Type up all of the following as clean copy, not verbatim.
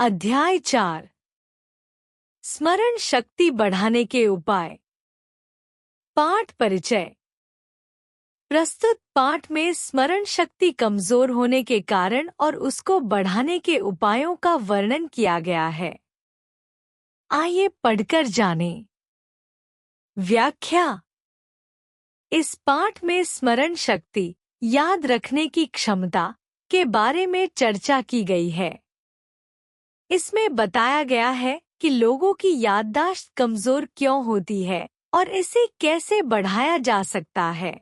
अध्याय 4 स्मरण शक्ति बढ़ाने के उपाय। पाठ परिचय। प्रस्तुत पाठ में स्मरण शक्ति कमजोर होने के कारण और उसको बढ़ाने के उपायों का वर्णन किया गया है। आइए पढ़कर जानें। व्याख्या। इस पाठ में स्मरण शक्ति, याद रखने की क्षमता के बारे में चर्चा की गई है। इसमें बताया गया है कि लोगों की याददाश्त कमजोर क्यों होती है और इसे कैसे बढ़ाया जा सकता है।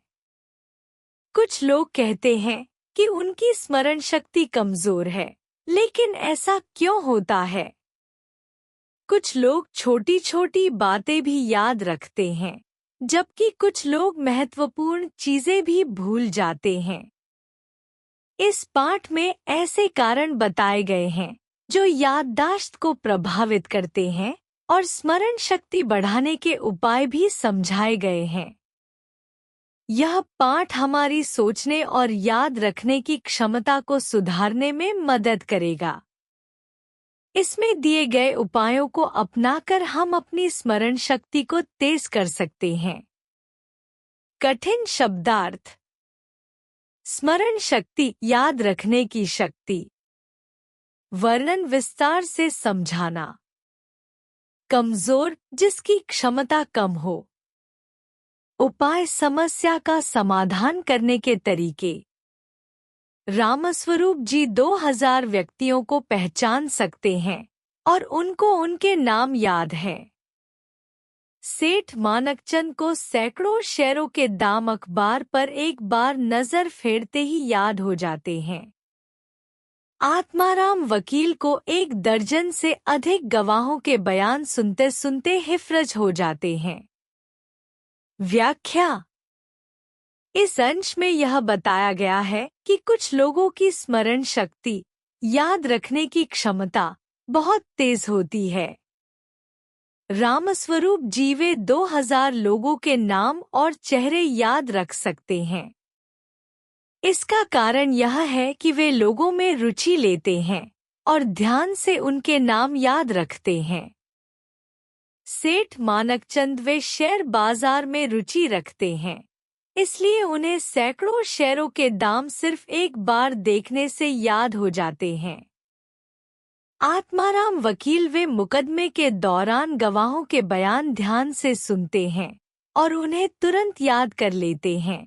कुछ लोग कहते हैं कि उनकी स्मरण शक्ति कमजोर है, लेकिन ऐसा क्यों होता है? कुछ लोग छोटी छोटी बातें भी याद रखते हैं, जबकि कुछ लोग महत्वपूर्ण चीजें भी भूल जाते हैं। इस पाठ में ऐसे कारण बताए गए हैं जो याददाश्त को प्रभावित करते हैं और स्मरण शक्ति बढ़ाने के उपाय भी समझाए गए हैं। यह पाठ हमारी सोचने और याद रखने की क्षमता को सुधारने में मदद करेगा। इसमें दिए गए उपायों को अपनाकर हम अपनी स्मरण शक्ति को तेज कर सकते हैं। कठिन शब्दार्थ। स्मरण शक्ति, याद रखने की शक्ति। वर्णन विस्तार से समझाना। कमजोर, जिसकी क्षमता कम हो। उपाय, समस्या का समाधान करने के तरीके। रामस्वरूप जी 2000 व्यक्तियों को पहचान सकते हैं और उनको उनके नाम याद हैं। सेठ मानकचंद को सैकड़ों शेयरों के दाम अखबार पर एक बार नजर फेरते ही याद हो जाते हैं। आत्माराम वकील को 1 दर्जन से अधिक गवाहों के बयान सुनते सुनते हिफरज हो जाते हैं। व्याख्या। इस अंश में यह बताया गया है कि कुछ लोगों की स्मरण शक्ति, याद रखने की क्षमता बहुत तेज होती है। रामस्वरूप जी वे 2000 लोगों के नाम और चेहरे याद रख सकते हैं। इसका कारण यह है कि वे लोगों में रुचि लेते हैं और ध्यान से उनके नाम याद रखते हैं। सेठ मानकचंद वे शेयर बाजार में रुचि रखते हैं, इसलिए उन्हें सैकड़ों शेयरों के दाम सिर्फ एक बार देखने से याद हो जाते हैं। आत्माराम वकील वे मुकदमे के दौरान गवाहों के बयान ध्यान से सुनते हैं और उन्हें तुरंत याद कर लेते हैं।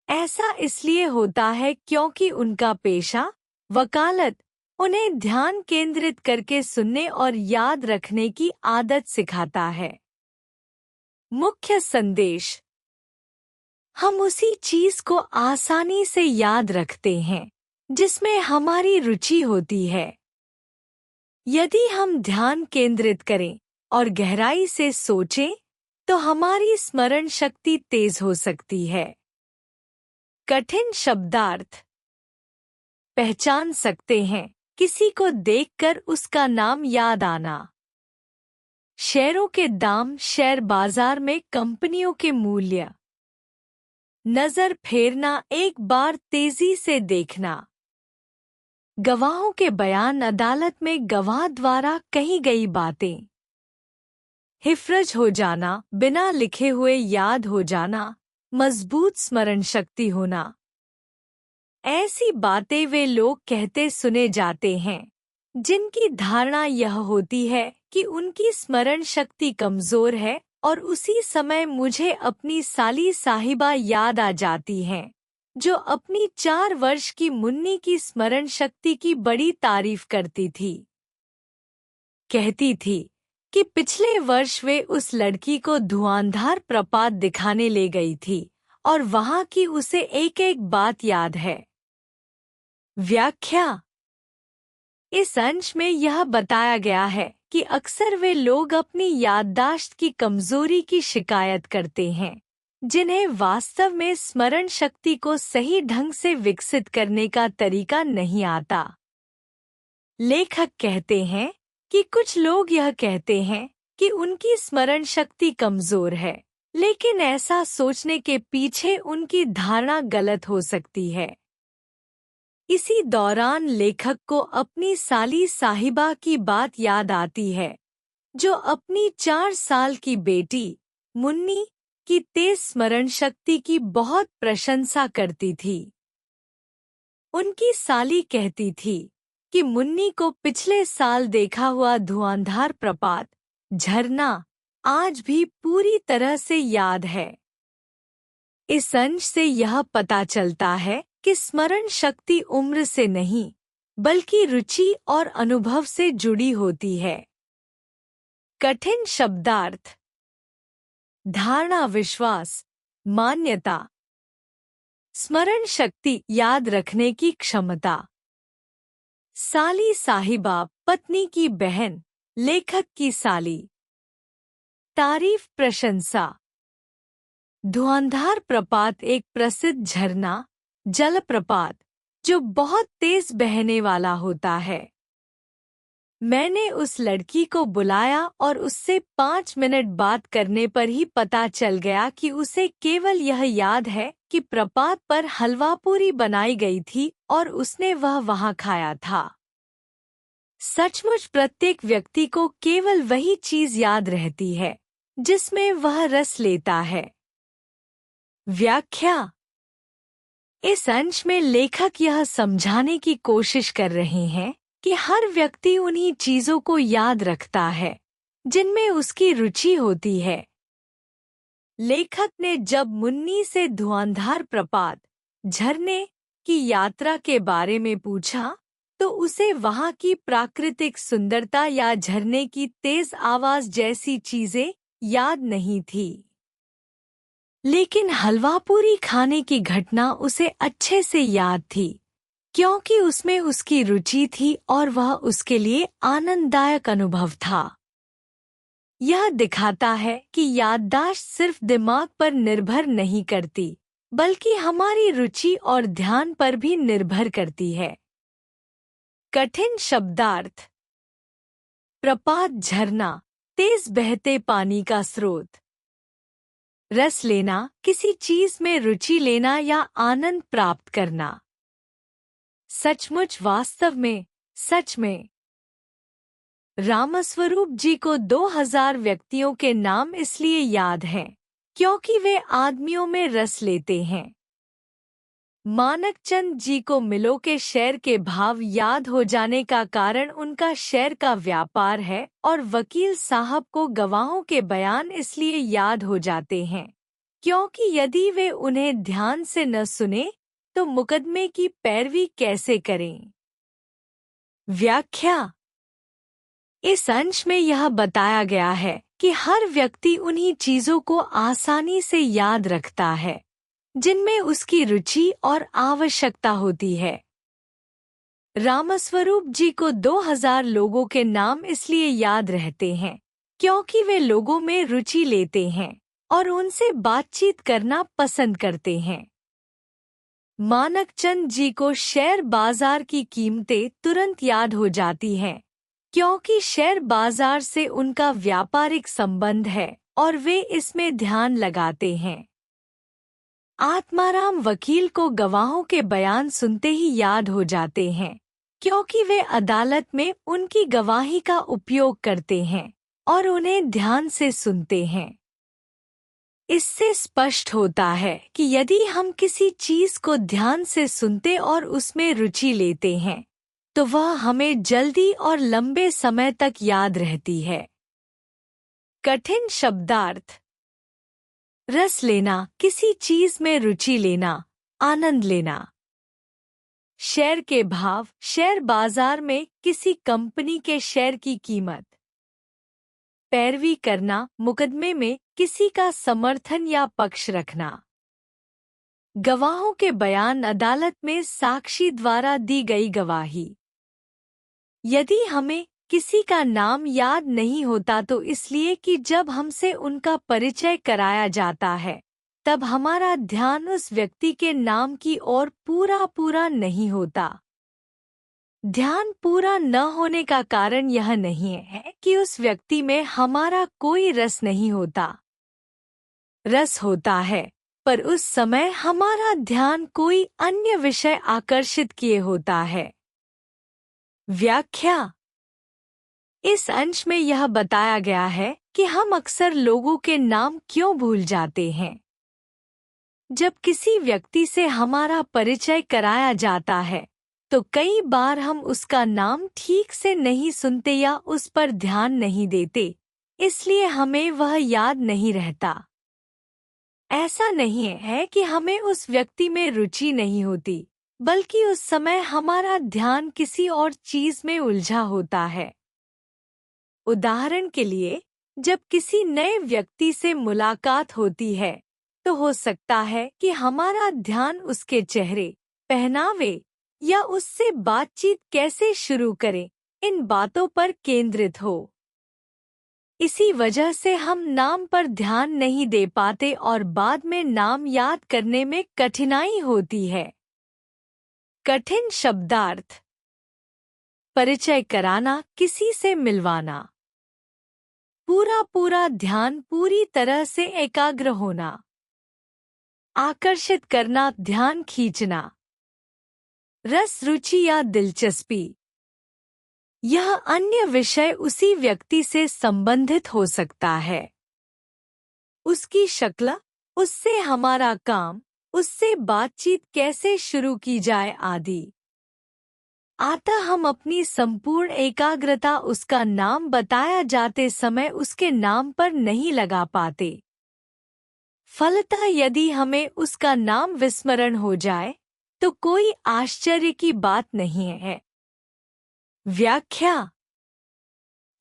ऐसा इसलिए होता है क्योंकि उनका पेशा, वकालत, उन्हें ध्यान केंद्रित करके सुनने और याद रखने की आदत सिखाता है। मुख्य संदेश। हम उसी चीज को आसानी से याद रखते हैं जिसमें हमारी रुचि होती है। यदि हम ध्यान केंद्रित करें और गहराई से सोचें, तो हमारी स्मरण शक्ति तेज हो सकती है। कठिन शब्दार्थ। पहचान सकते हैं, किसी को देखकर उसका नाम याद आना। शेयरों के दाम, शेयर बाजार में कंपनियों के मूल्य। नजर फेरना, एक बार तेजी से देखना। गवाहों के बयान, अदालत में गवाह द्वारा कही गई बातें। हिफरज हो जाना, बिना लिखे हुए याद हो जाना, मजबूत स्मरण शक्ति होना। ऐसी बातें वे लोग कहते सुने जाते हैं जिनकी धारणा यह होती है कि उनकी स्मरण शक्ति कमजोर है और उसी समय मुझे अपनी साली साहिबा याद आ जाती हैं, जो अपनी 4 वर्ष की मुन्नी की स्मरण शक्ति की बड़ी तारीफ करती थी। कहती थी कि पिछले वर्ष वे उस लड़की को धुआंधार प्रपात दिखाने ले गई थी और वहां की उसे एक एक बात याद है। व्याख्या। इस अंश में यह बताया गया है कि अक्सर वे लोग अपनी याददाश्त की कमजोरी की शिकायत करते हैं, जिन्हें वास्तव में स्मरण शक्ति को सही ढंग से विकसित करने का तरीका नहीं आता। लेखक कहते हैं कि कुछ लोग यह कहते हैं कि उनकी स्मरण शक्ति कमजोर है, लेकिन ऐसा सोचने के पीछे उनकी धारणा गलत हो सकती है। इसी दौरान लेखक को अपनी साली साहिबा की बात याद आती है, जो अपनी 4 साल की बेटी मुन्नी की तेज स्मरण शक्ति की बहुत प्रशंसा करती थी। उनकी साली कहती थी कि मुन्नी को पिछले साल देखा हुआ धुआंधार प्रपात झरना आज भी पूरी तरह से याद है। इस अंश से यह पता चलता है कि स्मरण शक्ति उम्र से नहीं, बल्कि रुचि और अनुभव से जुड़ी होती है। कठिन शब्दार्थ। धारणा, विश्वास, मान्यता। स्मरण शक्ति, याद रखने की क्षमता। साली साहिबा, पत्नी की बहन, लेखक की साली। तारीफ, प्रशंसा। धुआंधार प्रपात एक प्रसिद्ध झरना, जलप्रपात जो बहुत तेज बहने वाला होता है। मैंने उस लड़की को बुलाया और उससे 5 मिनट बात करने पर ही पता चल गया कि उसे केवल यह याद है कि प्रपात पर हलवा पूरी बनाई गई थी और उसने वह वहां खाया था। सचमुच प्रत्येक व्यक्ति को केवल वही चीज याद रहती है जिसमें वह रस लेता है। व्याख्या। इस अंश में लेखक यह समझाने की कोशिश कर रहे हैं कि हर व्यक्ति उन्हीं चीजों को याद रखता है जिनमें उसकी रुचि होती है। लेखक ने जब मुन्नी से धुआंधार प्रपात झरने की यात्रा के बारे में पूछा तो उसे वहां की प्राकृतिक सुंदरता या झरने की तेज आवाज जैसी चीजें याद नहीं थी, लेकिन हलवा पूरी खाने की घटना उसे अच्छे से याद थी, क्योंकि उसमें उसकी रुचि थी और वह उसके लिए आनंददायक अनुभव था। यह दिखाता है कि याददाश्त सिर्फ दिमाग पर निर्भर नहीं करती, बल्कि हमारी रुचि और ध्यान पर भी निर्भर करती है। कठिन शब्दार्थ। प्रपात, झरना, तेज बहते पानी का स्रोत। रस लेना, किसी चीज में रुचि लेना या आनंद प्राप्त करना। सचमुच, वास्तव में, सच में। रामस्वरूप जी को 2000 व्यक्तियों के नाम इसलिए याद हैं क्योंकि वे आदमियों में रस लेते हैं। मानकचंद जी को मिलों के शेयर के भाव याद हो जाने का कारण उनका शेयर का व्यापार है और वकील साहब को गवाहों के बयान इसलिए याद हो जाते हैं क्योंकि यदि वे उन्हें ध्यान से न सुने तो मुकदमे की पैरवी कैसे करें। व्याख्या। इस अंश में यह बताया गया है कि हर व्यक्ति उन्हीं चीजों को आसानी से याद रखता है जिनमें उसकी रुचि और आवश्यकता होती है। रामस्वरूप जी को 2000 लोगों के नाम इसलिए याद रहते हैं क्योंकि वे लोगों में रुचि लेते हैं और उनसे बातचीत करना पसंद करते हैं। मानकचंद जी को शेयर बाजार की कीमतें तुरंत याद हो जाती हैं क्योंकि शेयर बाजार से उनका व्यापारिक संबंध है और वे इसमें ध्यान लगाते हैं। आत्माराम वकील को गवाहों के बयान सुनते ही याद हो जाते हैं क्योंकि वे अदालत में उनकी गवाही का उपयोग करते हैं और उन्हें ध्यान से सुनते हैं। इससे स्पष्ट होता है कि यदि हम किसी चीज को ध्यान से सुनते और उसमें रुचि लेते हैं तो वह हमें जल्दी और लंबे समय तक याद रहती है। कठिन शब्दार्थ। रस लेना, किसी चीज में रुचि लेना, आनंद लेना। शेयर के भाव, शेयर बाजार में किसी कंपनी के शेयर की कीमत। पैरवी करना, मुकदमे में किसी का समर्थन या पक्ष रखना। गवाहों के बयान, अदालत में साक्षी द्वारा दी गई गवाही। यदि हमें किसी का नाम याद नहीं होता तो इसलिए कि जब हमसे उनका परिचय कराया जाता है तब हमारा ध्यान उस व्यक्ति के नाम की ओर पूरा नहीं होता। ध्यान पूरा न होने का कारण यह नहीं है कि उस व्यक्ति में हमारा कोई रस नहीं होता। रस होता है, पर उस समय हमारा ध्यान कोई अन्य विषय आकर्षित किए होता है। व्याख्या। इस अंश में यह बताया गया है कि हम अक्सर लोगों के नाम क्यों भूल जाते हैं। जब किसी व्यक्ति से हमारा परिचय कराया जाता है तो कई बार हम उसका नाम ठीक से नहीं सुनते या उस पर ध्यान नहीं देते, इसलिए हमें वह याद नहीं रहता। ऐसा नहीं है कि हमें उस व्यक्ति में रुचि नहीं होती, बल्कि उस समय हमारा ध्यान किसी और चीज में उलझा होता है। उदाहरण के लिए, जब किसी नए व्यक्ति से मुलाकात होती है तो हो सकता है कि हमारा ध्यान उसके चेहरे, पहनावे या उससे बातचीत कैसे शुरू करें, इन बातों पर केंद्रित हो। इसी वजह से हम नाम पर ध्यान नहीं दे पाते और बाद में नाम याद करने में कठिनाई होती है। कठिन शब्दार्थ। परिचय कराना, किसी से मिलवाना। पूरा ध्यान, पूरी तरह से एकाग्र होना। आकर्षित करना, ध्यान खींचना। रस, रुचि या दिलचस्पी। यह अन्य विषय उसी व्यक्ति से संबंधित हो सकता है। उसकी शक्ल, उससे हमारा काम, उससे बातचीत कैसे शुरू की जाए आदि। अतः हम अपनी संपूर्ण एकाग्रता उसका नाम बताया जाते समय उसके नाम पर नहीं लगा पाते। फलतः यदि हमें उसका नाम विस्मरण हो जाए तो कोई आश्चर्य की बात नहीं है। व्याख्या।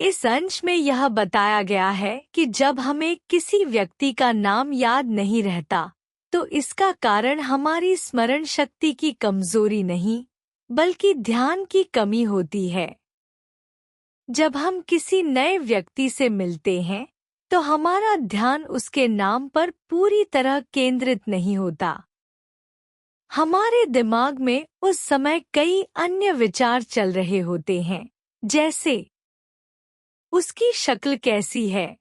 इस अंश में यह बताया गया है कि जब हमें किसी व्यक्ति का नाम याद नहीं रहता तो इसका कारण हमारी स्मरण शक्ति की कमजोरी नहीं, बल्कि ध्यान की कमी होती है। जब हम किसी नए व्यक्ति से मिलते हैं तो हमारा ध्यान उसके नाम पर पूरी तरह केंद्रित नहीं होता। हमारे दिमाग में उस समय कई अन्य विचार चल रहे होते हैं, जैसे उसकी शक्ल कैसी है,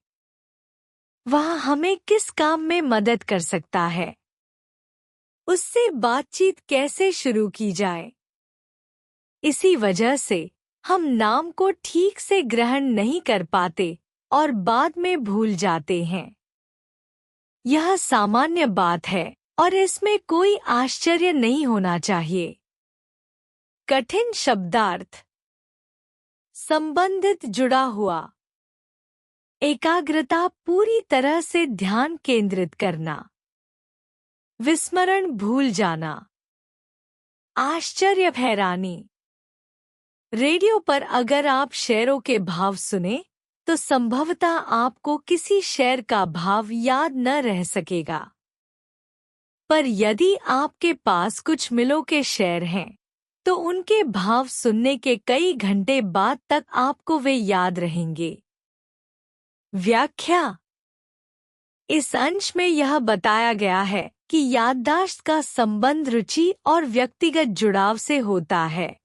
वह हमें किस काम में मदद कर सकता है, उससे बातचीत कैसे शुरू की जाए। इसी वजह से हम नाम को ठीक से ग्रहण नहीं कर पाते और बाद में भूल जाते हैं। यह सामान्य बात है और इसमें कोई आश्चर्य नहीं होना चाहिए। कठिन शब्दार्थ। संबंधित, जुड़ा हुआ। एकाग्रता, पूरी तरह से ध्यान केंद्रित करना। विस्मरण, भूल जाना। आश्चर्य, हैरानी। रेडियो पर अगर आप शेरों के भाव सुने तो संभवतः आपको किसी शेर का भाव याद न रह सकेगा, पर यदि आपके पास कुछ मिलों के शेर हैं तो उनके भाव सुनने के कई घंटे बाद तक आपको वे याद रहेंगे। व्याख्या। इस अंश में यह बताया गया है कि याददाश्त का संबंध रुचि और व्यक्तिगत जुड़ाव से होता है।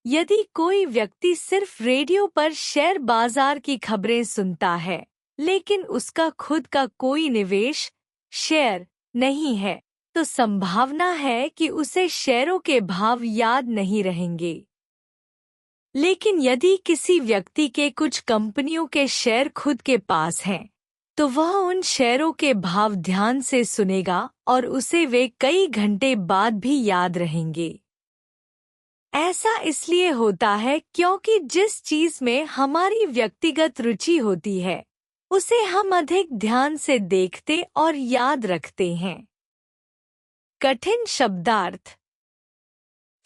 यदि कोई व्यक्ति सिर्फ रेडियो पर शेयर बाजार की खबरें सुनता है लेकिन उसका खुद का कोई निवेश, शेयर नहीं है, तो संभावना है कि उसे शेयरों के भाव याद नहीं रहेंगे। लेकिन यदि किसी व्यक्ति के कुछ कंपनियों के शेयर खुद के पास हैं, तो वह उन शेयरों के भाव ध्यान से सुनेगा और उसे वे कई घंटे बाद भी याद रहेंगे। ऐसा इसलिए होता है क्योंकि जिस चीज में हमारी व्यक्तिगत रुचि होती है उसे हम अधिक ध्यान से देखते और याद रखते हैं। कठिन शब्दार्थ।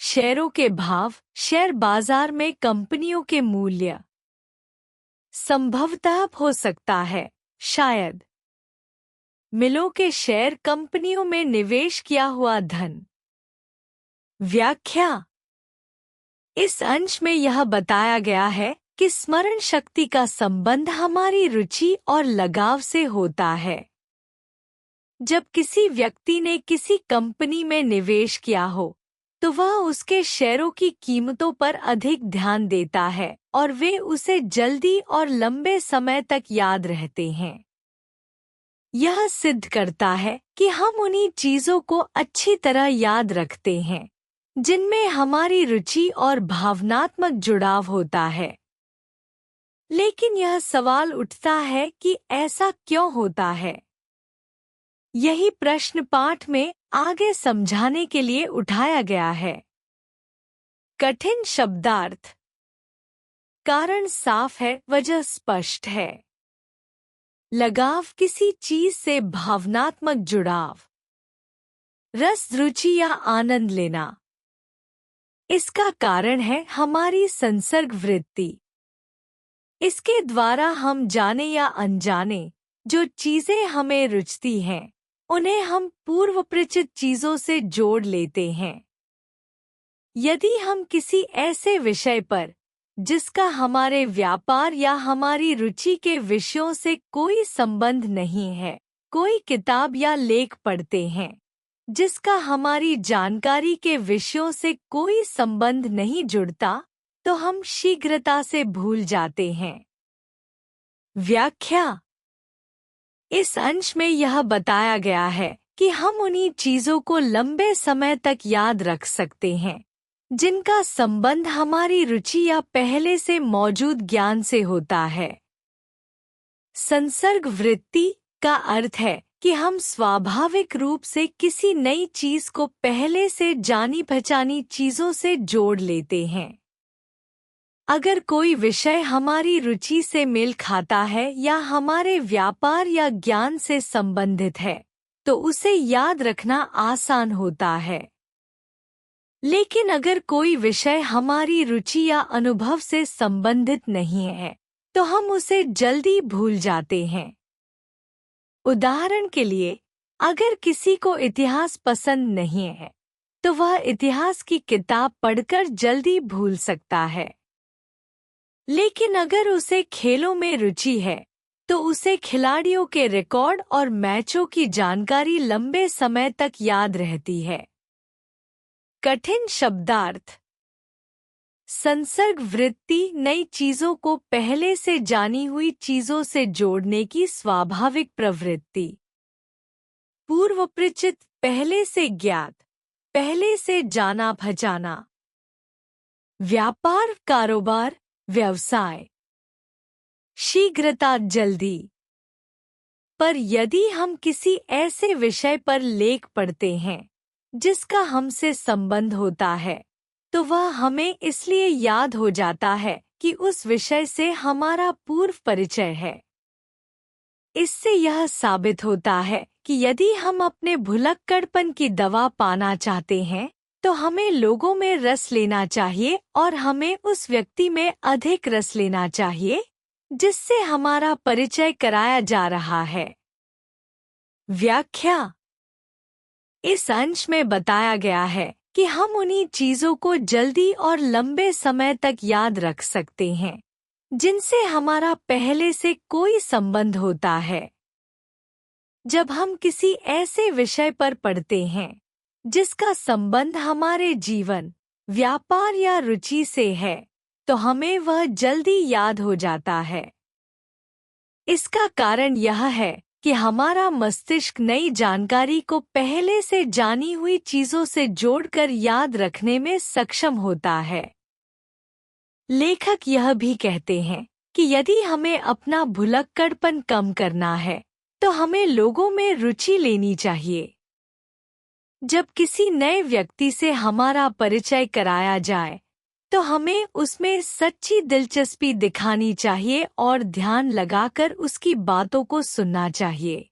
शेयरों के भाव, शेयर बाजार में कंपनियों के मूल्य। संभवतः हो सकता है, शायद। मिलों के शेयर, कंपनियों में निवेश किया हुआ धन। व्याख्या। इस अंश में यह बताया गया है कि स्मरण शक्ति का संबंध हमारी रुचि और लगाव से होता है। जब किसी व्यक्ति ने किसी कंपनी में निवेश किया हो तो वह उसके शेयरों की कीमतों पर अधिक ध्यान देता है और वे उसे जल्दी और लंबे समय तक याद रहते हैं। यह सिद्ध करता है कि हम उन्हीं चीजों को अच्छी तरह याद रखते हैं जिनमें हमारी रुचि और भावनात्मक जुड़ाव होता है। लेकिन यह सवाल उठता है कि ऐसा क्यों होता है? यही प्रश्न पाठ में आगे समझाने के लिए उठाया गया है। कठिन शब्दार्थ। कारण साफ है, वजह स्पष्ट है। लगाव, किसी चीज से भावनात्मक जुड़ाव। रस, रुचि या आनंद लेना। इसका कारण है हमारी संसर्ग वृत्ति। इसके द्वारा हम जाने या अनजाने जो चीजें हमें रुचती हैं, उन्हें हम पूर्व परिचित चीजों से जोड़ लेते हैं। यदि हम किसी ऐसे विषय पर जिसका हमारे व्यापार या हमारी रुचि के विषयों से कोई संबंध नहीं है, कोई किताब या लेख पढ़ते हैं जिसका हमारी जानकारी के विषयों से कोई संबंध नहीं जुड़ता, तो हम शीघ्रता से भूल जाते हैं। व्याख्या। इस अंश में यह बताया गया है कि हम उन्हीं चीजों को लंबे समय तक याद रख सकते हैं जिनका संबंध हमारी रुचि या पहले से मौजूद ज्ञान से होता है। संसर्ग वृत्ति का अर्थ है कि हम स्वाभाविक रूप से किसी नई चीज को पहले से जानी पहचानी चीजों से जोड़ लेते हैं। अगर कोई विषय हमारी रुचि से मेल खाता है या हमारे व्यापार या ज्ञान से संबंधित है, तो उसे याद रखना आसान होता है। लेकिन अगर कोई विषय हमारी रुचि या अनुभव से संबंधित नहीं है, तो हम उसे जल्दी भूल जाते हैं। उदाहरण के लिए, अगर किसी को इतिहास पसंद नहीं है, तो वह इतिहास की किताब पढ़कर जल्दी भूल सकता है। लेकिन अगर उसे खेलों में रुचि है, तो उसे खिलाड़ियों के रिकॉर्ड और मैचों की जानकारी लंबे समय तक याद रहती है। कठिन शब्दार्थ। संसर्ग वृत्ति नई चीजों को पहले से जानी हुई चीजों से जोड़ने की स्वाभाविक प्रवृत्ति। पूर्व परिचित, पहले से ज्ञात, पहले से जाना पहचाना। व्यापार, कारोबार, व्यवसाय। शीघ्रता, जल्दी। पर यदि हम किसी ऐसे विषय पर लेख पढ़ते हैं जिसका हमसे संबंध होता है, तो वह हमें इसलिए याद हो जाता है कि उस विषय से हमारा पूर्व परिचय है। इससे यह साबित होता है कि यदि हम अपने भुलक्कड़पन की दवा पाना चाहते हैं, तो हमें लोगों में रस लेना चाहिए और हमें उस व्यक्ति में अधिक रस लेना चाहिए जिससे हमारा परिचय कराया जा रहा है। व्याख्या। इस अंश में बताया गया है कि हम उन्हीं चीजों को जल्दी और लंबे समय तक याद रख सकते हैं जिनसे हमारा पहले से कोई संबंध होता है। जब हम किसी ऐसे विषय पर पढ़ते हैं जिसका संबंध हमारे जीवन, व्यापार या रुचि से है, तो हमें वह जल्दी याद हो जाता है। इसका कारण यह है कि हमारा मस्तिष्क नई जानकारी को पहले से जानी हुई चीजों से जोड़कर याद रखने में सक्षम होता है। लेखक यह भी कहते हैं कि यदि हमें अपना भुलक्कड़पन कम करना है, तो हमें लोगों में रुचि लेनी चाहिए। जब किसी नए व्यक्ति से हमारा परिचय कराया जाए, तो हमें उसमें सच्ची दिलचस्पी दिखानी चाहिए और ध्यान लगाकर उसकी बातों को सुनना चाहिए।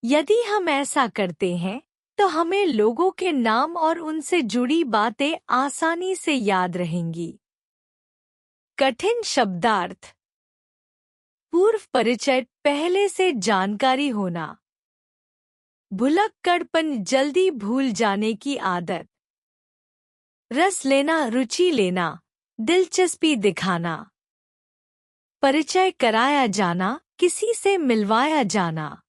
यदि हम ऐसा करते हैं, तो हमें लोगों के नाम और उनसे जुड़ी बातें आसानी से याद रहेंगी। कठिन शब्दार्थ। पूर्व परिचय, पहले से जानकारी होना। भुलक्कड़पन, जल्दी भूल जाने की आदत। रस लेना, रुचि लेना, दिलचस्पी दिखाना। परिचय कराया जाना, किसी से मिलवाया जाना।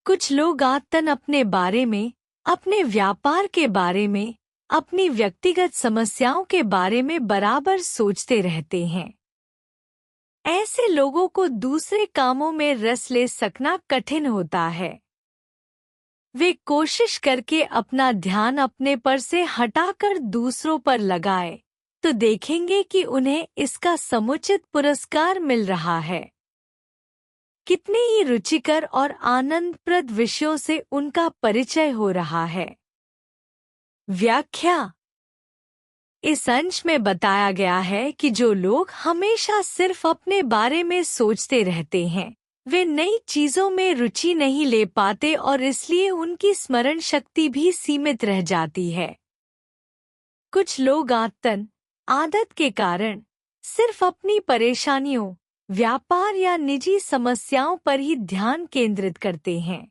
कुछ लोग आदतन अपने बारे में, अपने व्यापार के बारे में, अपनी व्यक्तिगत समस्याओं के बारे में बराबर सोचते रहते हैं। ऐसे लोगों को दूसरे कामों में रस ले सकना कठिन होता है। वे कोशिश करके अपना ध्यान अपने पर से हटाकर दूसरों पर लगाए तो देखेंगे कि उन्हें इसका समुचित पुरस्कार मिल रहा है। कितने ही रुचिकर और आनंदप्रद विषयों से उनका परिचय हो रहा है। व्याख्या। इस अंश में बताया गया है कि जो लोग हमेशा सिर्फ अपने बारे में सोचते रहते हैं वे नई चीजों में रुचि नहीं ले पाते और इसलिए उनकी स्मरण शक्ति भी सीमित रह जाती है। कुछ लोग आदत के कारण सिर्फ अपनी परेशानियों, व्यापार या निजी समस्याओं पर ही ध्यान केंद्रित करते हैं।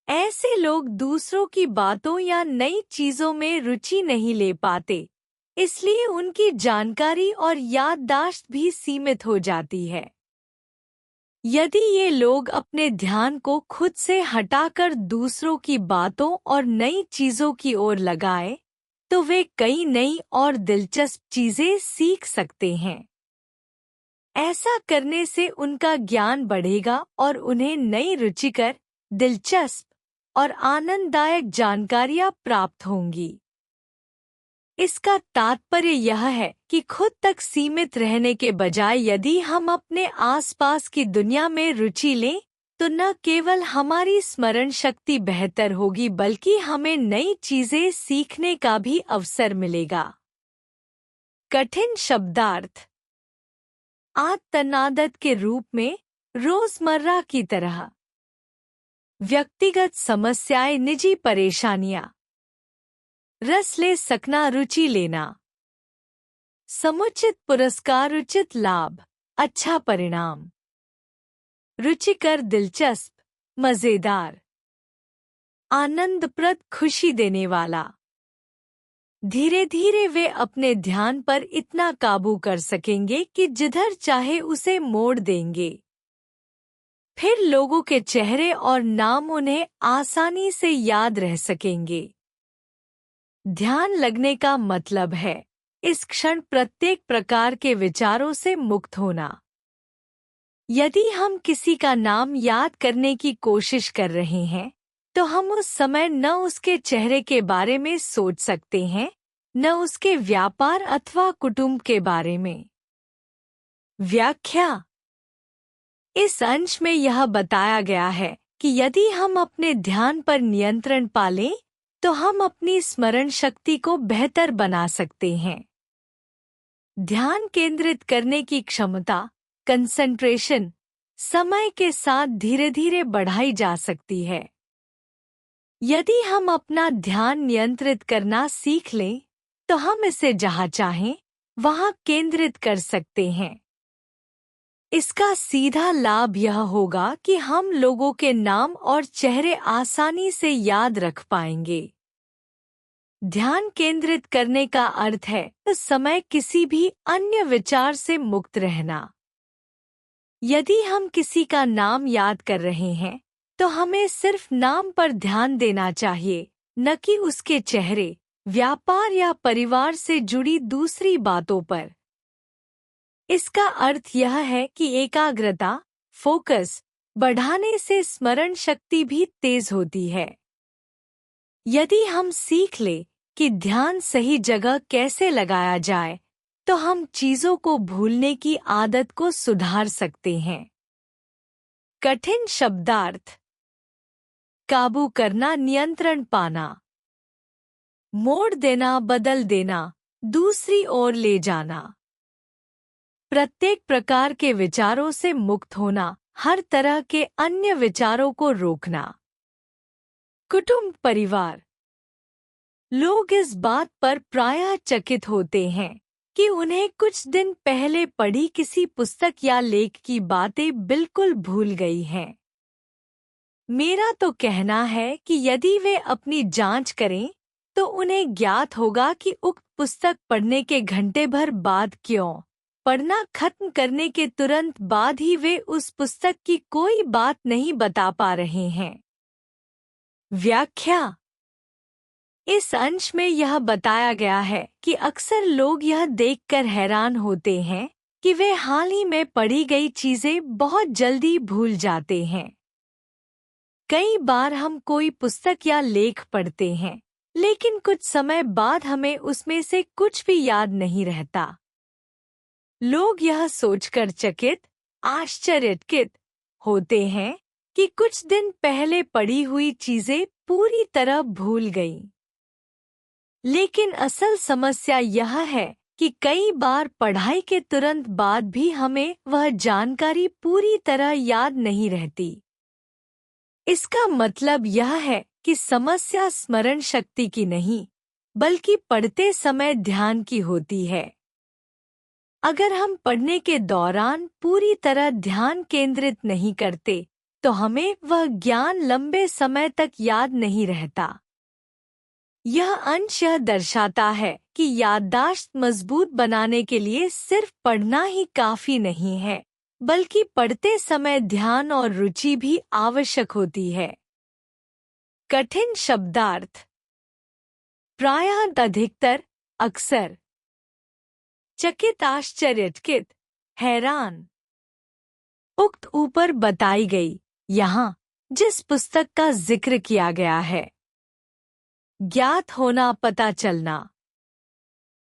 ऐसे लोग दूसरों की बातों या नई चीजों में रुचि नहीं ले पाते, इसलिए उनकी जानकारी और याददाश्त भी सीमित हो जाती है। यदि ये लोग अपने ध्यान को खुद से हटाकर दूसरों की बातों और नई चीजों की ओर लगाए, तो वे कई नई और दिलचस्प चीजें सीख सकते हैं। ऐसा करने से उनका ज्ञान बढ़ेगा और उन्हें नई रुचिकर, दिलचस्प और आनंददायक जानकारियां प्राप्त होंगी। इसका तात्पर्य यह है कि खुद तक सीमित रहने के बजाय यदि हम अपने आसपास की दुनिया में रुचि लें तो न केवल हमारी स्मरण शक्ति बेहतर होगी बल्कि हमें नई चीजें सीखने का भी अवसर मिलेगा। कठिन शब्दार्थ। आदत के रूप में रोजमर्रा की तरह। व्यक्तिगत समस्याएं, निजी परेशानियां। रस ले सकना, रुचि लेना। समुचित पुरस्कार, उचित लाभ, अच्छा परिणाम। रुचिकर, दिलचस्प, मजेदार। आनंदप्रद, खुशी देने वाला। धीरे धीरे वे अपने ध्यान पर इतना काबू कर सकेंगे कि जिधर चाहे उसे मोड़ देंगे। फिर लोगों के चेहरे और नाम उन्हें आसानी से याद रह सकेंगे। ध्यान लगने का मतलब है इस क्षण प्रत्येक प्रकार के विचारों से मुक्त होना। यदि हम किसी का नाम याद करने की कोशिश कर रहे हैं तो हम उस समय न उसके चेहरे के बारे में सोच सकते हैं न उसके व्यापार अथवा कुटुंब के बारे में। व्याख्या। इस अंश में यह बताया गया है कि यदि हम अपने ध्यान पर नियंत्रण पालें तो हम अपनी स्मरण शक्ति को बेहतर बना सकते हैं। ध्यान केंद्रित करने की क्षमता, कंसंट्रेशन, समय के साथ धीरे धीरे बढ़ाई जा सकती है। यदि हम अपना ध्यान नियंत्रित करना सीख लें तो हम इसे जहां चाहें वहां केंद्रित कर सकते हैं। इसका सीधा लाभ यह होगा कि हम लोगों के नाम और चेहरे आसानी से याद रख पाएंगे। ध्यान केंद्रित करने का अर्थ है उस समय किसी भी अन्य विचार से मुक्त रहना। यदि हम किसी का नाम याद कर रहे हैं तो हमें सिर्फ नाम पर ध्यान देना चाहिए, न कि उसके चेहरे, व्यापार या परिवार से जुड़ी दूसरी बातों पर। इसका अर्थ यह है कि एकाग्रता, फोकस बढ़ाने से स्मरण शक्ति भी तेज होती है। यदि हम सीख ले कि ध्यान सही जगह कैसे लगाया जाए तो हम चीजों को भूलने की आदत को सुधार सकते हैं। कठिन शब्दार्थ। काबू करना, नियंत्रण पाना। मोड़ देना, बदल देना, दूसरी ओर ले जाना। प्रत्येक प्रकार के विचारों से मुक्त होना, हर तरह के अन्य विचारों को रोकना। कुटुंब, परिवार। लोग इस बात पर प्रायः चकित होते हैं कि उन्हें कुछ दिन पहले पढ़ी किसी पुस्तक या लेख की बातें बिल्कुल भूल गई हैं। मेरा तो कहना है कि यदि वे अपनी जांच करें तो उन्हें ज्ञात होगा कि उक्त पुस्तक पढ़ने के घंटे भर बाद क्यों पढ़ना खत्म करने के तुरंत बाद ही वे उस पुस्तक की कोई बात नहीं बता पा रहे हैं। व्याख्या। इस अंश में यह बताया गया है कि अक्सर लोग यह देखकर हैरान होते हैं कि वे हाल ही में पढ़ी गई चीजें बहुत जल्दी भूल जाते हैं। कई बार हम कोई पुस्तक या लेख पढ़ते हैं, लेकिन कुछ समय बाद हमें उसमें से कुछ भी याद नहीं रहता। लोग यह सोचकर आश्चर्यचकित होते हैं कि कुछ दिन पहले पढ़ी हुई चीजें पूरी तरह भूल गईं। लेकिन असल समस्या यह है कि कई बार पढ़ाई के तुरंत बाद भी हमें वह जानकारी पूरी तरह याद नहीं रहती। इसका मतलब यह है कि समस्या स्मरण शक्ति की नहीं, बल्कि पढ़ते समय ध्यान की होती है। अगर हम पढ़ने के दौरान पूरी तरह ध्यान केंद्रित नहीं करते, तो हमें वह ज्ञान लंबे समय तक याद नहीं रहता। यह अंश यह दर्शाता है कि याददाश्त मजबूत बनाने के लिए सिर्फ पढ़ना ही काफी नहीं है, बल्कि पढ़ते समय ध्यान और रुचि भी आवश्यक होती है। कठिन शब्दार्थ। प्रायः अधिकतर, अक्सर। चकित, आश्चर्यचकित, हैरान। उक्त ऊपर बताई गई यहाँ जिस पुस्तक का जिक्र किया गया है, ज्ञात होना, पता चलना।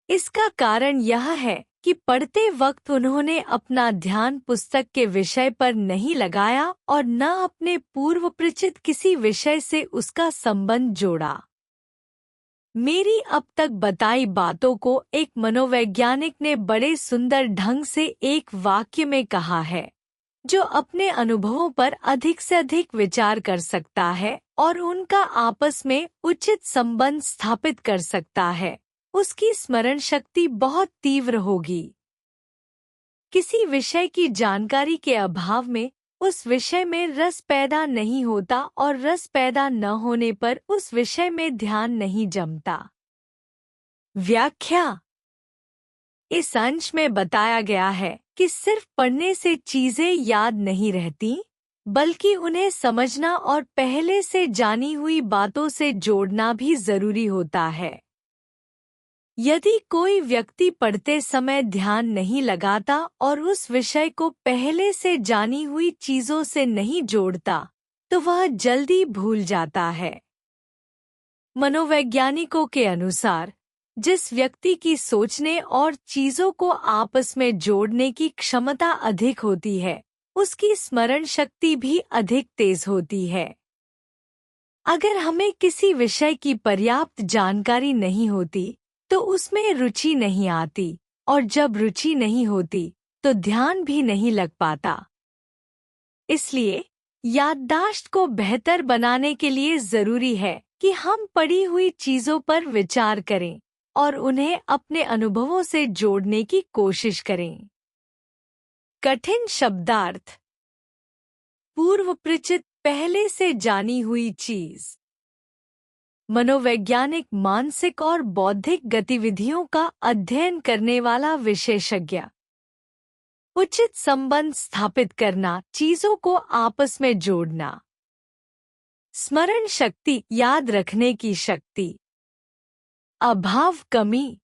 इसका कारण यह है कि पढ़ते वक्त उन्होंने अपना ध्यान पुस्तक के विषय पर नहीं लगाया और न अपने पूर्व परिचित किसी विषय से उसका संबंध जोड़ा। मेरी अब तक बताई बातों को एक मनोवैज्ञानिक ने बड़े सुंदर ढंग से एक वाक्य में कहा है, जो अपने अनुभवों पर अधिक से अधिक विचार कर सकता है और उनका आपस में उचित संबंध स्थापित कर सकता है, उसकी स्मरण शक्ति बहुत तीव्र होगी। किसी विषय की जानकारी के अभाव में उस विषय में रस पैदा नहीं होता और रस पैदा न होने पर उस विषय में ध्यान नहीं जमता। व्याख्या। इस अंश में बताया गया है कि सिर्फ पढ़ने से चीजें याद नहीं रहती, बल्कि उन्हें समझना और पहले से जानी हुई बातों से जोड़ना भी जरूरी होता है। यदि कोई व्यक्ति पढ़ते समय ध्यान नहीं लगाता और उस विषय को पहले से जानी हुई चीजों से नहीं जोड़ता, तो वह जल्दी भूल जाता है। मनोवैज्ञानिकों के अनुसार, जिस व्यक्ति की सोचने और चीजों को आपस में जोड़ने की क्षमता अधिक होती है, उसकी स्मरण शक्ति भी अधिक तेज होती है। अगर हमें किसी विषय की पर्याप्त जानकारी नहीं होती, तो उसमें रुचि नहीं आती, और जब रुचि नहीं होती, तो ध्यान भी नहीं लग पाता। इसलिए याददाश्त को बेहतर बनाने के लिए जरूरी है कि हम पढ़ी हुई चीजों पर विचार करें और उन्हें अपने अनुभवों से जोड़ने की कोशिश करें। कठिन शब्दार्थ। पूर्व परिचित, पहले से जानी हुई चीज। मनोवैज्ञानिक मानसिक और बौद्धिक गतिविधियों का अध्ययन करने वाला विशेषज्ञ। उचित संबंध स्थापित करना, चीजों को आपस में जोड़ना। स्मरण शक्ति, याद रखने की शक्ति। अभाव, कमी।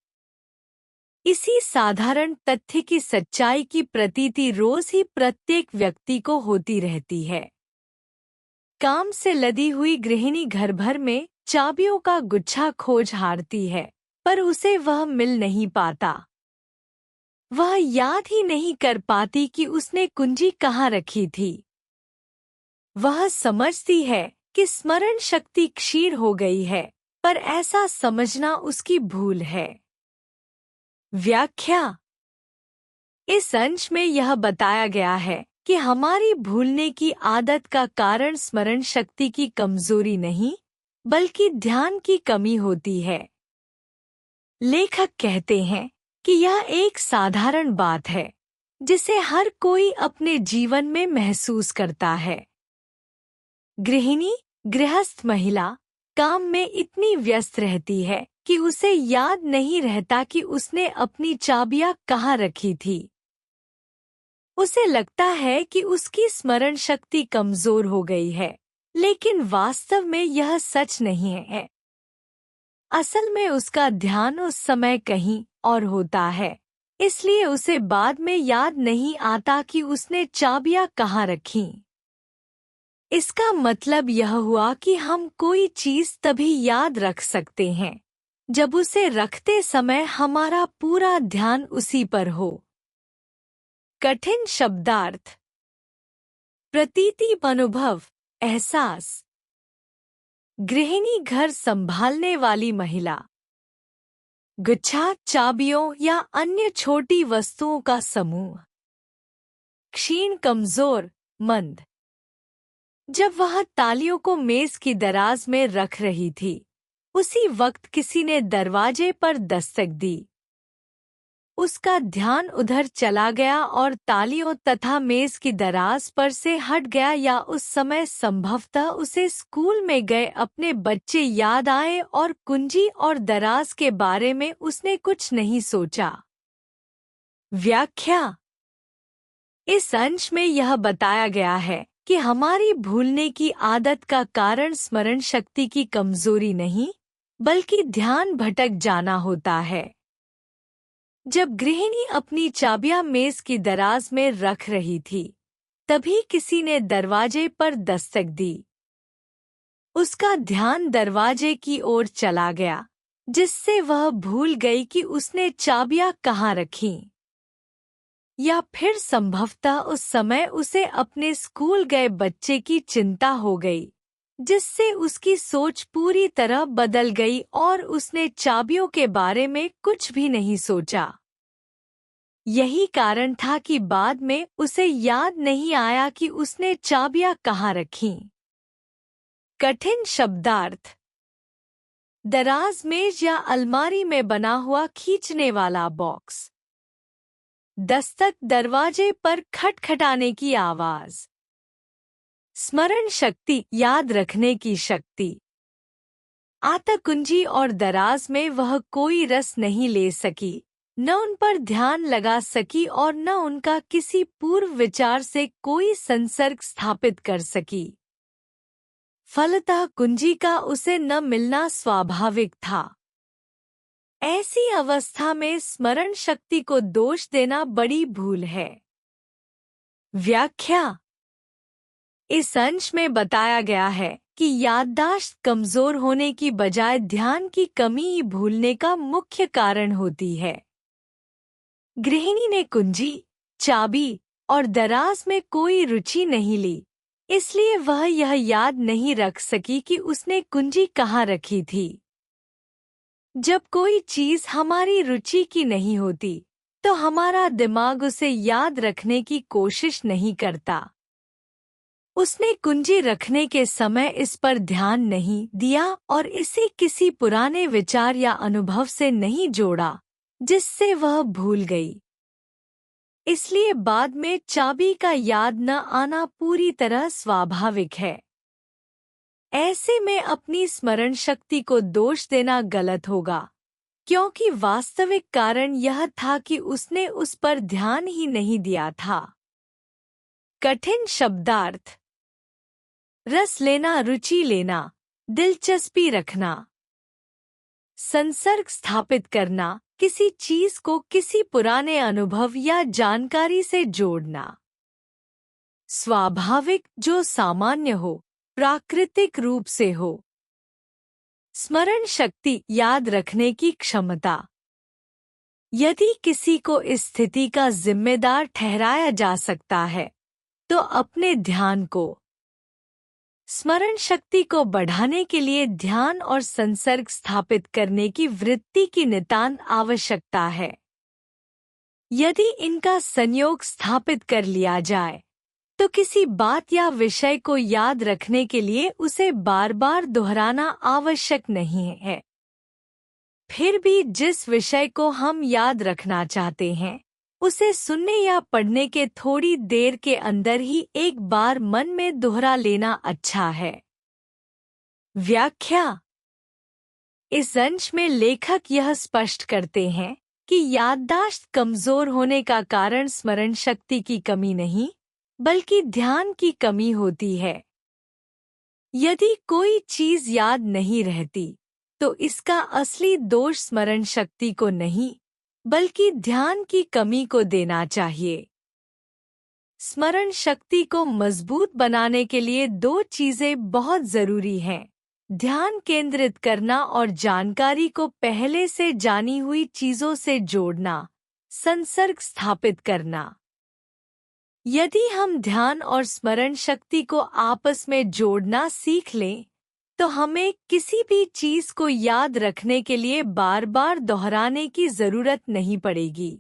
इसी साधारण तथ्य की सच्चाई की प्रतीति रोज ही प्रत्येक व्यक्ति को होती रहती है। काम से लदी हुई गृहिणी घर भर में चाबियों का गुच्छा खोज हारती है, पर उसे वह मिल नहीं पाता। वह याद ही नहीं कर पाती कि उसने कुंजी कहाँ रखी थी। वह समझती है कि स्मरण शक्ति क्षीण हो गई है, पर ऐसा समझना उसकी भूल है। व्याख्या। इस अंश में यह बताया गया है कि हमारी भूलने की आदत का कारण स्मरण शक्ति की कमजोरी नहीं, बल्कि ध्यान की कमी होती है। लेखक कहते हैं कि यह एक साधारण बात है, जिसे हर कोई अपने जीवन में महसूस करता है। गृहिणी, गृहस्थ महिला काम में इतनी व्यस्त रहती है कि उसे याद नहीं रहता कि उसने अपनी चाबियां कहाँ रखी थी। उसे लगता है कि उसकी स्मरण शक्ति कमजोर हो गई है, लेकिन वास्तव में यह सच नहीं है। असल में उसका ध्यान उस समय कहीं और होता है, इसलिए उसे बाद में याद नहीं आता कि उसने चाबियां कहाँ रखीं। इसका मतलब यह हुआ कि हम कोई चीज तभी याद रख सकते हैं जब उसे रखते समय हमारा पूरा ध्यान उसी पर हो। कठिन शब्दार्थ। प्रतीति, अनुभव, एहसास। गृहिणी, घर संभालने वाली महिला। गुच्छा, चाबियों या अन्य छोटी वस्तुओं का समूह। क्षीण, कमजोर, मंद। जब वह तालियों को मेज की दराज में रख रही थी, उसी वक्त किसी ने दरवाजे पर दस्तक दी। उसका ध्यान उधर चला गया और तालियों तथा मेज की दराज पर से हट गया, या उस समय संभवतः उसे स्कूल में गए अपने बच्चे याद आए और कुंजी और दराज के बारे में उसने कुछ नहीं सोचा। व्याख्या। इस अंश में यह बताया गया है कि हमारी भूलने की आदत का कारण स्मरण शक्ति की कमजोरी नहीं, बल्कि ध्यान भटक जाना होता है। जब गृहिणी अपनी चाबियां मेज की दराज में रख रही थी, तभी किसी ने दरवाजे पर दस्तक दी। उसका ध्यान दरवाजे की ओर चला गया, जिससे वह भूल गई कि उसने चाबियां कहाँ रखीं। या फिर संभवतः उस समय उसे अपने स्कूल गए बच्चे की चिंता हो गई, जिससे उसकी सोच पूरी तरह बदल गई और उसने चाबियों के बारे में कुछ भी नहीं सोचा। यही कारण था कि बाद में उसे याद नहीं आया कि उसने चाबियां कहाँ रखीं। कठिन शब्दार्थ। दराज, मेज या अलमारी में बना हुआ खींचने वाला बॉक्स। दस्तक, दरवाजे पर खटखटाने की आवाज। स्मरण शक्ति, याद रखने की शक्ति। आता कुंजी और दराज में वह कोई रस नहीं ले सकी, न उन पर ध्यान लगा सकी और न उनका किसी पूर्व विचार से कोई संसर्ग स्थापित कर सकी। फलतः कुंजी का उसे न मिलना स्वाभाविक था। ऐसी अवस्था में स्मरण शक्ति को दोष देना बड़ी भूल है। व्याख्या। इस अंश में बताया गया है कि याददाश्त कमजोर होने की बजाय ध्यान की कमी ही भूलने का मुख्य कारण होती है। गृहिणी ने कुंजी, चाबी और दराज में कोई रुचि नहीं ली, इसलिए वह यह याद नहीं रख सकी कि उसने कुंजी कहाँ रखी थी। जब कोई चीज हमारी रुचि की नहीं होती, तो हमारा दिमाग उसे याद रखने की कोशिश नहीं करता। उसने कुंजी रखने के समय इस पर ध्यान नहीं दिया और इसे किसी पुराने विचार या अनुभव से नहीं जोड़ा, जिससे वह भूल गई। इसलिए बाद में चाबी का याद न आना पूरी तरह स्वाभाविक है। ऐसे में अपनी स्मरण शक्ति को दोष देना गलत होगा, क्योंकि वास्तविक कारण यह था कि उसने उस पर ध्यान ही नहीं दिया था। कठिन शब्दार्थ। रस लेना, रुचि लेना, दिलचस्पी रखना। संसर्ग स्थापित करना, किसी चीज को किसी पुराने अनुभव या जानकारी से जोड़ना। स्वाभाविक, जो सामान्य हो, प्राकृतिक रूप से हो। स्मरण शक्ति, याद रखने की क्षमता। यदि किसी को इस स्थिति का जिम्मेदार ठहराया जा सकता है, तो अपने ध्यान को, स्मरण शक्ति को बढ़ाने के लिए ध्यान और संसर्ग स्थापित करने की वृत्ति की नितांत आवश्यकता है। यदि इनका संयोग स्थापित कर लिया जाए, तो किसी बात या विषय को याद रखने के लिए उसे बार बार दोहराना आवश्यक नहीं है। फिर भी जिस विषय को हम याद रखना चाहते हैं, उसे सुनने या पढ़ने के थोड़ी देर के अंदर ही एक बार मन में दोहरा लेना अच्छा है। व्याख्या। इस अंश में लेखक यह स्पष्ट करते हैं कि याददाश्त कमजोर होने का कारण स्मरण शक्ति की कमी नहीं, बल्कि ध्यान की कमी होती है। यदि कोई चीज याद नहीं रहती, तो इसका असली दोष स्मरण शक्ति को नहीं, बल्कि ध्यान की कमी को देना चाहिए। स्मरण शक्ति को मजबूत बनाने के लिए दो चीजें बहुत जरूरी हैं: ध्यान केंद्रित करना और जानकारी को पहले से जानी हुई चीजों से जोड़ना, संसर्ग स्थापित करना। यदि हम ध्यान और स्मरण शक्ति को आपस में जोड़ना सीख लें, तो हमें किसी भी चीज को याद रखने के लिए बार बार दोहराने की जरूरत नहीं पड़ेगी।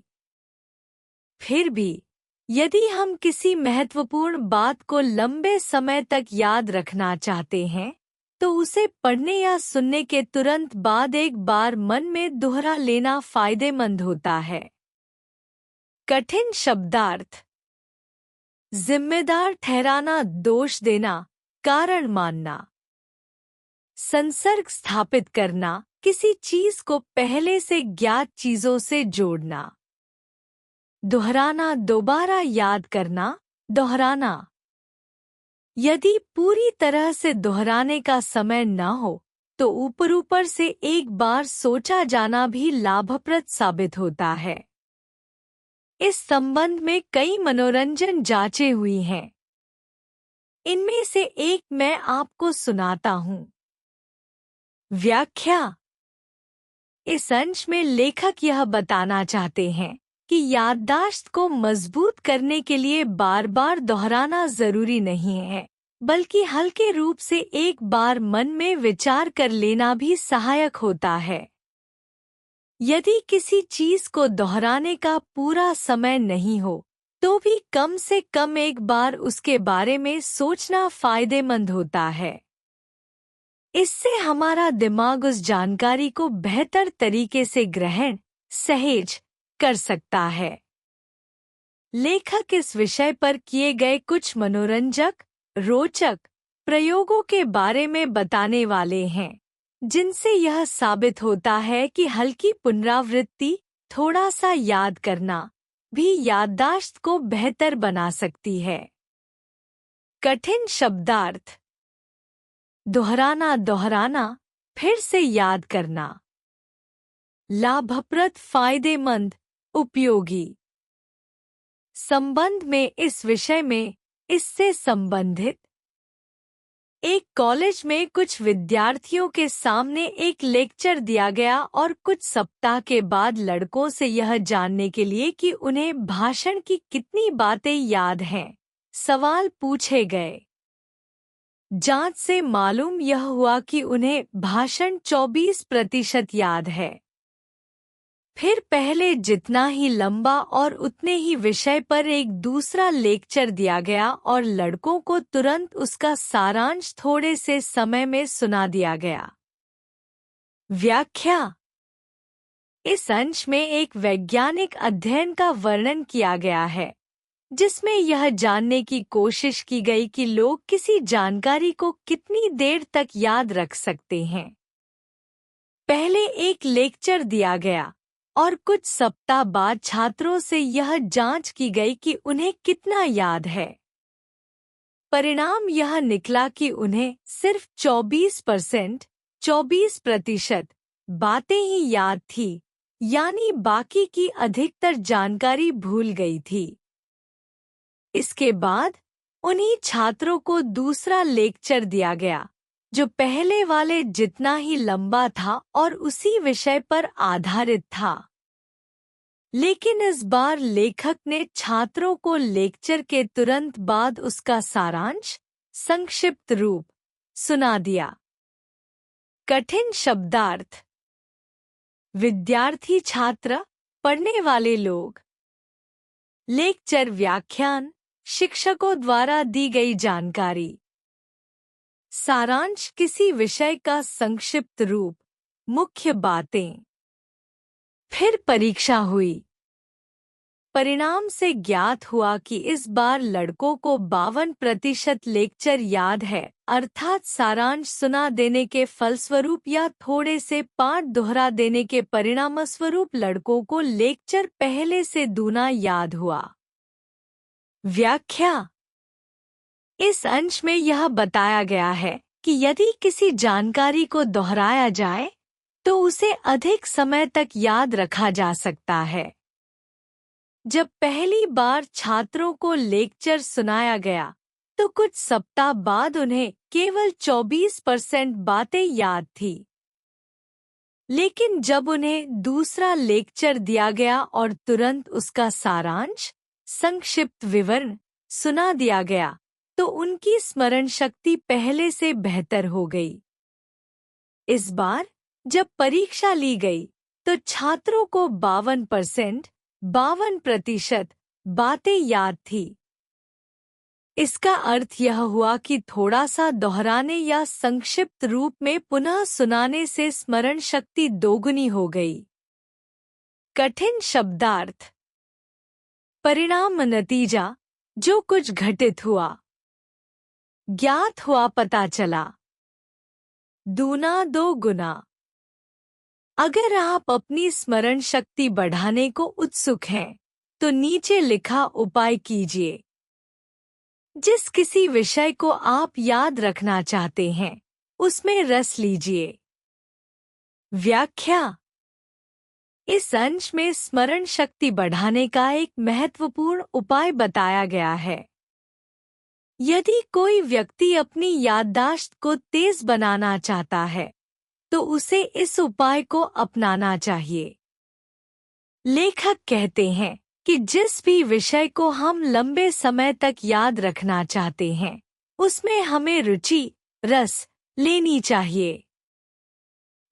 फिर भी यदि हम किसी महत्वपूर्ण बात को लंबे समय तक याद रखना चाहते हैं, तो उसे पढ़ने या सुनने के तुरंत बाद एक बार मन में दोहरा लेना फायदेमंद होता है। कठिन शब्दार्थ: जिम्मेदार ठहराना, दोष देना, कारण मानना। संसर्ग स्थापित करना, किसी चीज को पहले से ज्ञात चीजों से जोड़ना। दोहराना, दोबारा याद करना, दोहराना। यदि पूरी तरह से दोहराने का समय न हो, तो ऊपर ऊपर से एक बार सोचा जाना भी लाभप्रद साबित होता है। इस संबंध में कई मनोरंजन जांचें हुई हैं। इनमें से एक मैं आपको सुनाता हूँ। व्याख्या: इस अंश में लेखक यह बताना चाहते हैं कि याददाश्त को मजबूत करने के लिए बार बार दोहराना जरूरी नहीं है, बल्कि हल्के रूप से एक बार मन में विचार कर लेना भी सहायक होता है। यदि किसी चीज को दोहराने का पूरा समय नहीं हो, तो भी कम से कम एक बार उसके बारे में सोचना फायदेमंद होता है। इससे हमारा दिमाग उस जानकारी को बेहतर तरीके से ग्रहण, सहेज कर सकता है। लेखक इस विषय पर किए गए कुछ मनोरंजक, रोचक प्रयोगों के बारे में बताने वाले हैं, जिनसे यह साबित होता है कि हल्की पुनरावृत्ति, थोड़ा सा याद करना भी याददाश्त को बेहतर बना सकती है। कठिन शब्दार्थ: दोहराना, दोहराना, फिर से याद करना। लाभप्रद, फायदेमंद, उपयोगी। संबंध में इस विषय में इससे संबंधित एक कॉलेज में कुछ विद्यार्थियों के सामने एक लेक्चर दिया गया और कुछ सप्ताह के बाद लड़कों से यह जानने के लिए कि उन्हें भाषण की कितनी बातें याद हैं, सवाल पूछे गए। जांच से मालूम यह हुआ कि उन्हें भाषण 24% याद है। फिर पहले जितना ही लंबा और उतने ही विषय पर एक दूसरा लेक्चर दिया गया और लड़कों को तुरंत उसका सारांश थोड़े से समय में सुना दिया गया। व्याख्या: इस अंश में एक वैज्ञानिक अध्ययन का वर्णन किया गया है, जिसमें यह जानने की कोशिश की गई कि लोग किसी जानकारी को कितनी देर तक याद रख सकते हैं। पहले एक लेक्चर दिया गया और कुछ सप्ताह बाद छात्रों से यह जांच की गई कि उन्हें कितना याद है। परिणाम यह निकला कि उन्हें सिर्फ 24% बातें ही याद थी, यानी बाकी की अधिकतर जानकारी भूल गई थी। इसके बाद उन्हीं छात्रों को दूसरा लेक्चर दिया गया, जो पहले वाले जितना ही लंबा था और उसी विषय पर आधारित था। लेकिन इस बार लेखक ने छात्रों को लेक्चर के तुरंत बाद उसका सारांश, संक्षिप्त रूप, सुना दिया। कठिन शब्दार्थ: विद्यार्थी, छात्र, पढ़ने वाले लोग। लेक्चर, व्याख्यान, शिक्षकों द्वारा दी गई जानकारी। सारांश, किसी विषय का संक्षिप्त रूप, मुख्य बातें। फिर परीक्षा हुई। परिणाम से ज्ञात हुआ कि इस बार लड़कों को 52% लेक्चर याद है, अर्थात सारांश सुना देने के फलस्वरूप या थोड़े से पाठ दोहरा देने के परिणामस्वरूप लड़कों को लेक्चर पहले से दूना याद हुआ। व्याख्या: इस अंश में यह बताया गया है कि यदि किसी जानकारी को दोहराया जाए, तो उसे अधिक समय तक याद रखा जा सकता है। जब पहली बार छात्रों को लेक्चर सुनाया गया तो कुछ सप्ताह बाद उन्हें केवल 24% बातें याद थी। लेकिन जब उन्हें दूसरा लेक्चर दिया गया और तुरंत उसका सारांश, संक्षिप्त विवरण सुना दिया गया, तो उनकी स्मरण शक्ति पहले से बेहतर हो गई। इस बार जब परीक्षा ली गई तो छात्रों को 52% बातें याद थी। इसका अर्थ यह हुआ कि थोड़ा सा दोहराने या संक्षिप्त रूप में पुनः सुनाने से स्मरण शक्ति दोगुनी हो गई। कठिन शब्दार्थ। परिणाम नतीजा, जो कुछ घटित हुआ, ज्ञात हुआ, पता चला। दूना दो गुना। अगर आप अपनी स्मरण शक्ति बढ़ाने को उत्सुक हैं तो नीचे लिखा उपाय कीजिए। जिस किसी विषय को आप याद रखना चाहते हैं उसमें रस लीजिए। व्याख्या। इस अंश में स्मरण शक्ति बढ़ाने का एक महत्वपूर्ण उपाय बताया गया है। यदि कोई व्यक्ति अपनी याददाश्त को तेज बनाना चाहता है तो उसे इस उपाय को अपनाना चाहिए। लेखक कहते हैं कि जिस भी विषय को हम लंबे समय तक याद रखना चाहते हैं उसमें हमें रुचि, रस लेनी चाहिए।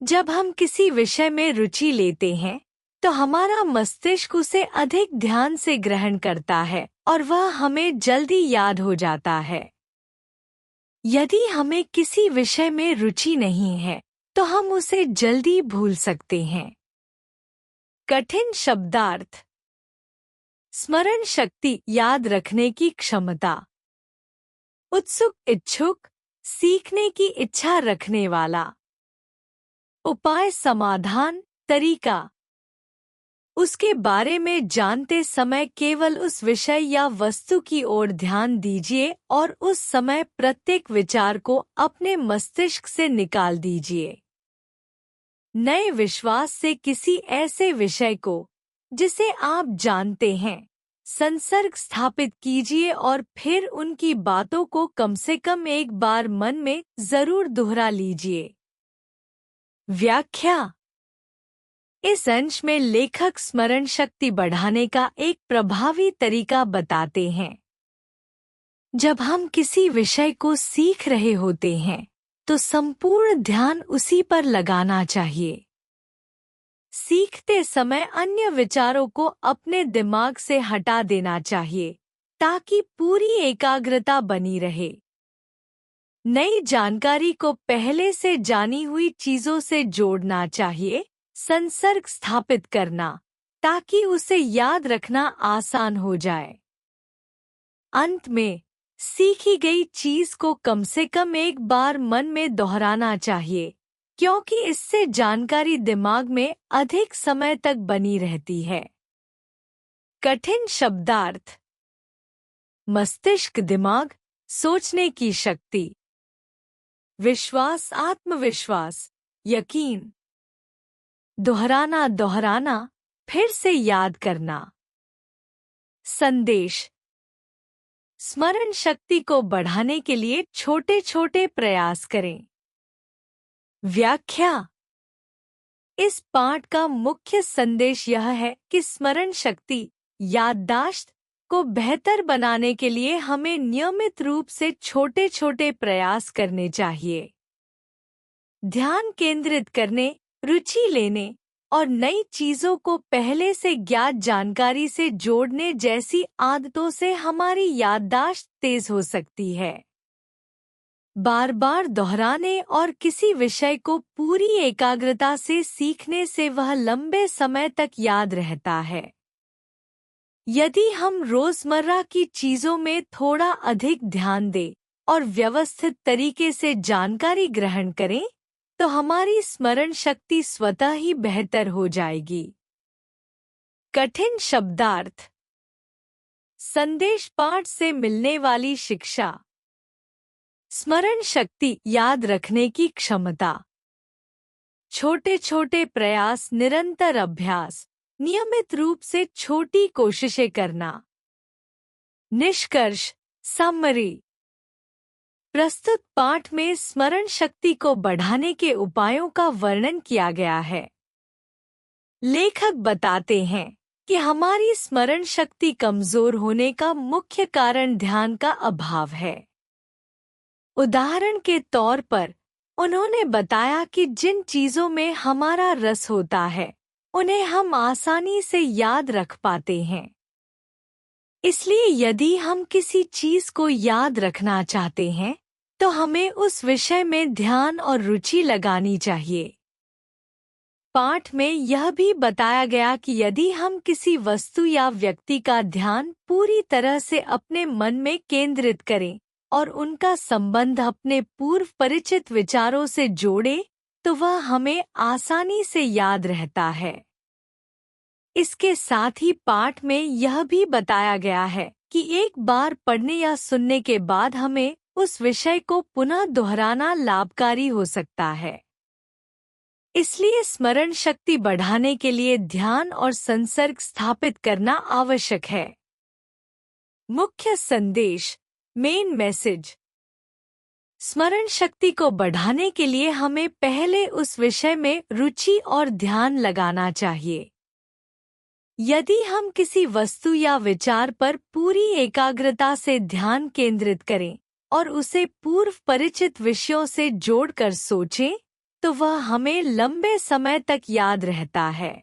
जब हम किसी विषय में रुचि लेते हैं तो हमारा मस्तिष्क उसे अधिक ध्यान से ग्रहण करता है और वह हमें जल्दी याद हो जाता है। यदि हमें किसी विषय में रुचि नहीं है तो हम उसे जल्दी भूल सकते हैं। कठिन शब्दार्थ। स्मरण शक्ति, याद रखने की क्षमता। उत्सुक, इच्छुक, सीखने की इच्छा रखने वाला। उपाय, समाधान, तरीका। उसके बारे में जानते समय केवल उस विषय या वस्तु की ओर ध्यान दीजिए और उस समय प्रत्येक विचार को अपने मस्तिष्क से निकाल दीजिए। नए विश्वास से किसी ऐसे विषय को जिसे आप जानते हैं संसर्ग स्थापित कीजिए और फिर उनकी बातों को कम से कम एक बार मन में जरूर दोहरा लीजिए। व्याख्या। इस अंश में लेखक स्मरण शक्ति बढ़ाने का एक प्रभावी तरीका बताते हैं। जब हम किसी विषय को सीख रहे होते हैं तो संपूर्ण ध्यान उसी पर लगाना चाहिए। सीखते समय अन्य विचारों को अपने दिमाग से हटा देना चाहिए ताकि पूरी एकाग्रता बनी रहे। नई जानकारी को पहले से जानी हुई चीजों से जोड़ना चाहिए, संसर्ग स्थापित करना ताकि उसे याद रखना आसान हो जाए। अंत में सीखी गई चीज को कम से कम एक बार मन में दोहराना चाहिए क्योंकि इससे जानकारी दिमाग में अधिक समय तक बनी रहती है। कठिन शब्दार्थ। मस्तिष्क, दिमाग, सोचने की शक्ति। विश्वास, आत्मविश्वास, यकीन। दोहराना, दोहराना, फिर से याद करना। संदेश। स्मरण शक्ति को बढ़ाने के लिए छोटे छोटे प्रयास करें। व्याख्या। इस पाठ का मुख्य संदेश यह है कि स्मरण शक्ति, याददाश्त को बेहतर बनाने के लिए हमें नियमित रूप से छोटे छोटे प्रयास करने चाहिए। ध्यान केंद्रित करने, रुचि लेने और नई चीजों को पहले से ज्ञात जानकारी से जोड़ने जैसी आदतों से हमारी याददाश्त तेज हो सकती है। बार बार दोहराने और किसी विषय को पूरी एकाग्रता से सीखने से वह लंबे समय तक याद रहता है। यदि हम रोजमर्रा की चीजों में थोड़ा अधिक ध्यान दें और व्यवस्थित तरीके से जानकारी ग्रहण करें तो हमारी स्मरण शक्ति स्वतः ही बेहतर हो जाएगी। कठिन शब्दार्थ। संदेश पाठ से मिलने वाली शिक्षा। स्मरण शक्ति, याद रखने की क्षमता। छोटे छोटे प्रयास, निरंतर अभ्यास, नियमित रूप से छोटी कोशिशें करना। निष्कर्ष, समरी। प्रस्तुत पाठ में स्मरण शक्ति को बढ़ाने के उपायों का वर्णन किया गया है। लेखक बताते हैं कि हमारी स्मरण शक्ति कमजोर होने का मुख्य कारण ध्यान का अभाव है। उदाहरण के तौर पर उन्होंने बताया कि जिन चीजों में हमारा रस होता है उन्हें हम आसानी से याद रख पाते हैं। इसलिए यदि हम किसी चीज को याद रखना चाहते हैं तो हमें उस विषय में ध्यान और रुचि लगानी चाहिए। पाठ में यह भी बताया गया कि यदि हम किसी वस्तु या व्यक्ति का ध्यान पूरी तरह से अपने मन में केंद्रित करें और उनका संबंध अपने पूर्व परिचित विचारों से जोड़े तो वह हमें आसानी से याद रहता है। इसके साथ ही पाठ में यह भी बताया गया है कि एक बार पढ़ने या सुनने के बाद हमें उस विषय को पुनः दोहराना लाभकारी हो सकता है। इसलिए स्मरण शक्ति बढ़ाने के लिए ध्यान और संसर्ग स्थापित करना आवश्यक है। मुख्य संदेश, मेन मैसेज। स्मरण शक्ति को बढ़ाने के लिए हमें पहले उस विषय में रुचि और ध्यान लगाना चाहिए। यदि हम किसी वस्तु या विचार पर पूरी एकाग्रता से ध्यान केंद्रित करें और उसे पूर्व परिचित विषयों से जोड़कर सोचें तो वह हमें लंबे समय तक याद रहता है।